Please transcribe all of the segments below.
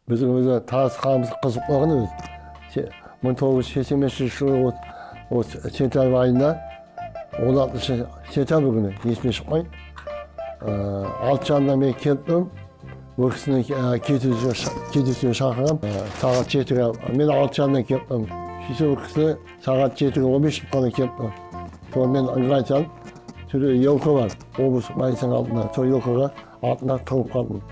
Біздің өзі танысқанымыз қызық болған өзі. 1985 жылы сентябрь айында 16 сентябрь күні есіме шықпай. 6 жанында мен келдім. Бұл кісіні кездесуге шақырам. Сағат 7-ге мен 6 жанында келдім. Сөйтсе бұл кісі сағат 7-ге 15 қана келдім. Sonra мен ыңғайсам, түрі елка бар, облыс майысының алдында. Сол елкаға артында тұрып қалдым.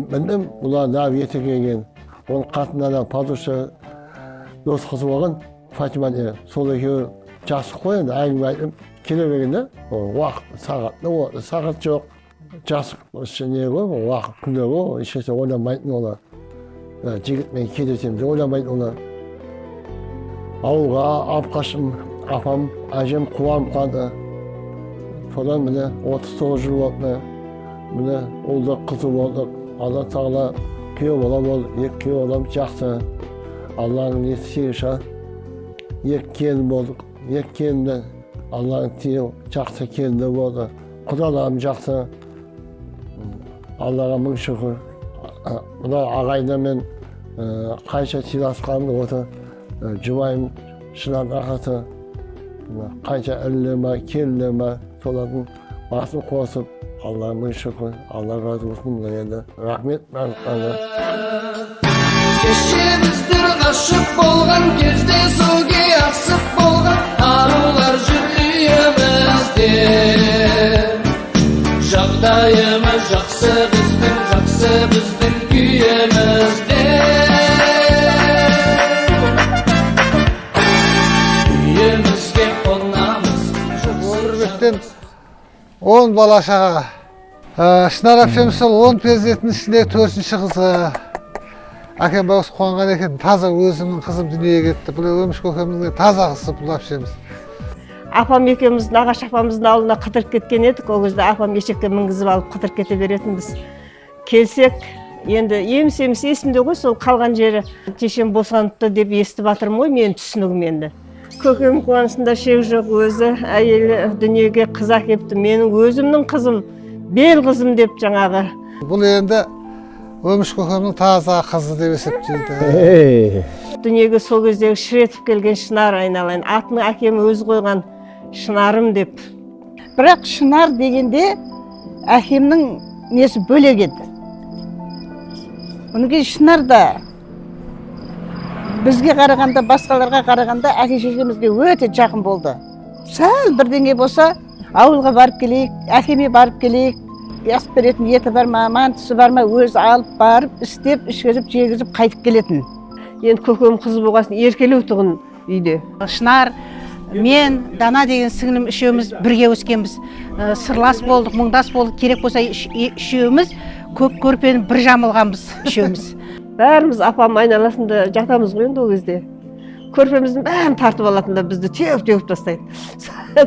Білдім, бұлар нағып ете келген. Оның қатынынан падуша дос қызы болған Фатима деген. Сол екеуі жақсы қой енді әңгіме айтып келе бергенде сағат жоқ. Жақсы не ғой, уақыт күнде ғой, ешқайсы ойланбайтын олар. Жігітмен кездесеміз, ойланбайтын олар. Ауылға алып қаштым, апам, әжем қуанып қалды. Содан міне 39 жыл болды. Міне ұлды қызы болдық. Алла тағала күйеу бала болды, екі күйеу балам жақсы. Алланың несі сегізші. Екі келін болдық. Екі келінді Алланың тиі жақсы келінді болды. Құдаларым жақсы. Аллаға мың шүкір. Мына ағайындар мен қанша сыйласқанымды осы жұбайым шынар ақысы. Қанша інілер ма, келінлер ма, солардың басын қосып Аллаға мың шүкір, Алла разы болсын енді. Рахмет, барлықтарына. Кешеміздер ғашық болған кезде суге асып болған арулар жүр үйімізде. Жағдайымыз жақсы біздің күйімізде. Үйімізге қонамыз. Өмірбектен 10 бала шаға. Шынар әпшеміз сол 10 перзенттің ішінде 4-ші қызы. Әкем бағыс қуанған екен, таза өзімнің қызым дүниеге кетті. Бұл өміш көкемізге таза қызы бұл әпшеміз. Апам екеуміз нағаш апамыздың ауылына қыдырып кеткен едік. Ол кезде апам ешекке мінгізіп алып қыдырып кете беретінбіз. Келсек, енді еміс есімде ғой, сол қалған жері шешем босаныпты деп естіп жатырмын ғой, мен түсінігім енді. Көкем қуанышында шек жоқ, өзі әйелі дүниеге қыз әкепті. Менің өзімнің қызым, бел қызым деп жаңағы. Бұл енді өміш көкемнің таза қызы деп есептейді. Дүниеге сол кездегі шіретіп келген Шынар айналайын. Атын әкем өзі қойған Шынарым деп. Бірақ Шынар дегенде әкемнің несі бөлек еді. Онымен Шынар да бізге қарағанда, басқаларға қарағанда әке шешемізге өте жақын болды. Сәл бірдеңе болса, ауылға барып келейік, әкеме барып келейік. Асып беретін еті бар ма, мантысы бар ма, өзі алып барып, істеп, ішкізіп, жегізіп, қайтып келетін. Енді көкем қызы болғасын еркелеу тұғын үйде. Шынар, мен, Дана деген сіңілім үшеуміз бірге өскенбіз. Сырлас болдық, мұңдас болдық, керек болса үшеуміз көк көрпені бір жамылғанбыз үшеуміз. Бәріміз апам айналасында жатамыз ғой енді ол кезде. Көрпеміздің бәрін тартып алатында бізді теуіп тастайды.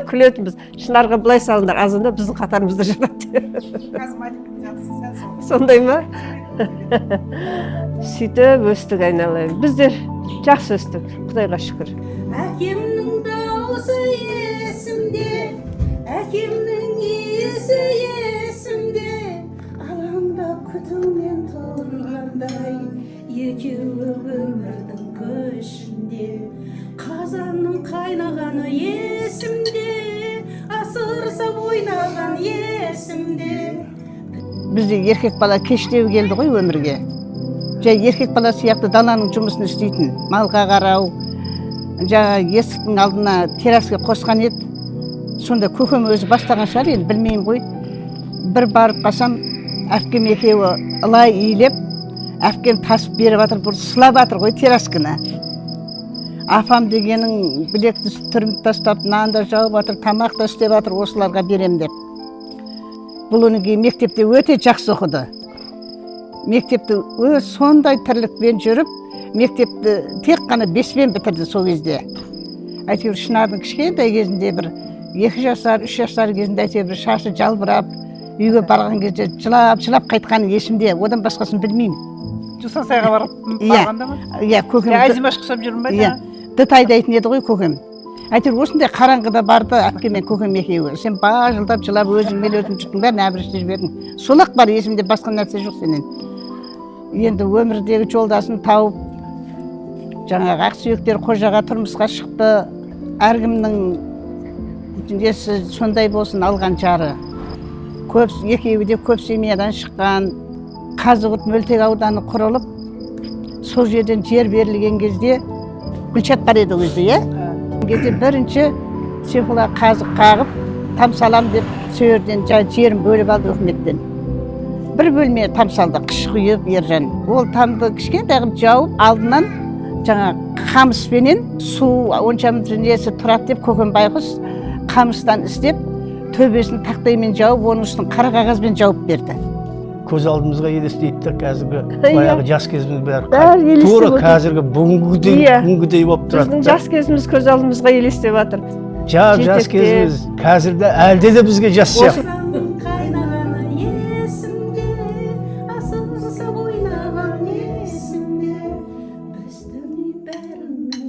Күлетінбіз. Шынарға былай салыңдар, азында біздің қатарымызда жатады. Сондай ма? Сөйтіп өстік айналайын. Біздер жақсы өстік, Құдайға шүкір. Әкемнің дауысы есімде, әкемнің есі есімде, алаңда күтумен тұрғандай, екеуі өмірдің көшінде, қазанның қайнағаны есімде, асырсап ойнаған есімде. Бізде еркек бала кештеу келді ғой өмірге. Жай еркек бала сияқты даланың жұмысын істейтін, малға қарау, жаңа есіктің алдына террасқа қосқан еді. Сонда көкем өзі бастаған шығар, енді білмеймін ғой. Бір барып қалсам, әпкем екеуі ылай иілеп, әпкем тасып беріп жатыр, бір сылап жатыр ғой террасканы. Апам дегенің білекті түрміп тастап, нанды жауып жатыр, тамақ та істеп жатыр, осыларға берем деп. Бұл өңге мектепте өте жақсы оқыды. мектепті өз сондай тірлікпен жүріп, мектепті тек қана 5-пен бітірді сол кезде. Әйтеуір Шынардың кішкентай кезінде бір 2 жасар, 3 жасар кезінде әйтеуір шашы жалбырап, үйге барған кезде жылап қайтқаны есімде, одан басқасын білмеймін. Жусасайға барғанда ма? Иә, көкем. Әзімаш құсап жүрмін ба? Иә, дыт айдайтын еді ғой көкем. Әйтеуір осындай қараңғыда барды әпкем мен көкем екеуі. Сен жылдап жылап өзіңмен өзің жұрттың бәрін әбіріште жібердің. Сол-ақ бар есімде, басқа нәрсе жоқ сенен. Енді өмірдегі жолдасын тауып, жаңағы ақсүйектер қожаға тұрмысқа шықты. Әркімнің несі сондай болсын алған жары. Екеуі де көп семьядан шыққан. Қазығұрт мөлтек ауданы құрылып, сол жерден жер берілген кезде Гүлшат бар еді өзі, иә? Кезде бірінші Сейфулла қазық қағып, там салам деп сөйерден жерін бөліп алды үкіметтен. Бір бөлме там салды, қыш құйып Ержан. Ол тамды кішкентай қылып жауып, алдынан жаңа қамыспенен су оншамыз несі тұрады деп көкем байғұс қамыстан істеп, төбесін тақтаймен жауып, оның үстін қара қағазбен жауып берді. Көз алдымызға елестейді қазіргі баяғы жас кезіміз бәрі тура қазіргі бүгінгідей болып тұрады. Біздің жас кезіміз көз алдымызға елестеп жатыр. Жас кезіміз қазірде әлде де бізге жас сияқты. Қайнағаны есімде, асылсып ойнаған есімде, біздің үй бәрінің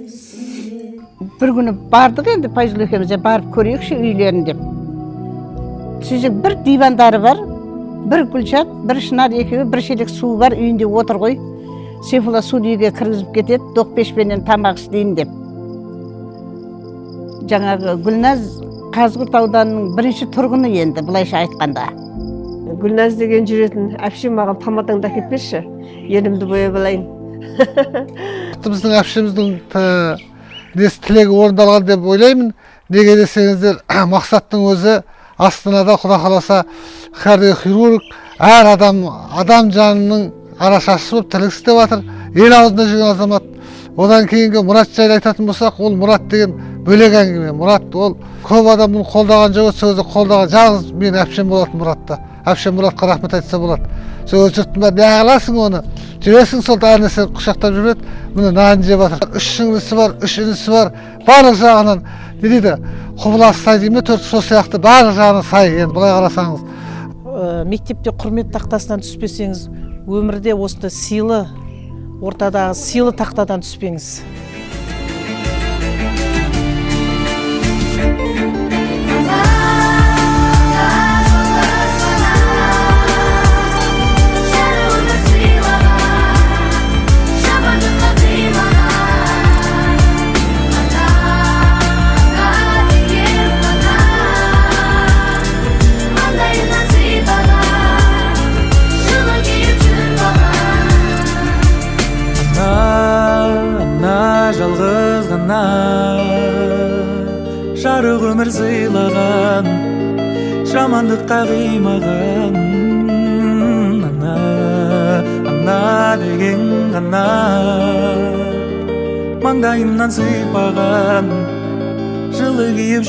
есімде. Бір күні бардық енді Пайзыл екеумізде барып көрейікші үйлерін деп. Сөйтсек бір дивандары бар, бір Гүлшат, бір Шынар екеуі, бір шелек су бар, үйінде отыр ғой. Сейфулла суды үйге кіргізіп кетеді, доқ-пешпенен тамақ істеймін деп. Жаңағы Гүлназ Қазығұрт ауданының бірінші тұрғыны енді, былайша айтқанда. Гүлназ деген жүретін, әпшем маған помадаңды әкеп берші, ерімді бояп алайын. Біздің әпшеміздің тілегі орындалған деп ойлаймын. Неге десеңіздер, мақсаттың өзі Астанада Құда қаласа кардиохирург, әр адам жанының арашашысы болып тірлік істеп жатыр. Ел аузында жүрген азамат. Одан кейінгі Мұрат жайлы айтатын болсақ, ол Мұрат деген бөлек әңгіме. Мұрат ол көп адам бұны қолдаған жоқ, сөзді қолдаған жалғыз мен әпшем болатын Мұратта. Әпшем Мұратқа рахмет айтса болады. Сол жұрттың бәрі не қыласың оны? Жүресің сол әр нәрсе құшақтап жүреді. Міне нанын жеп жатыр. 3 сіңлісі бар, 3 інісі бар. Барлық жағынан не дейді? Құбыласы сай деймін, 4 сол сияқты барлық жағынан сай. Енді былай қарасаңыз. Мектепте құрмет тақтасынан түспесеңіз, өмірде осында сыйлы, ортадағы сыйлы тақтадан түспеңіз. Жалғыз ғана жарық өмір сыйлаған, жамандыққа қимаған, ана деген ғана маңдайымнан сыйпаған, жылы киіп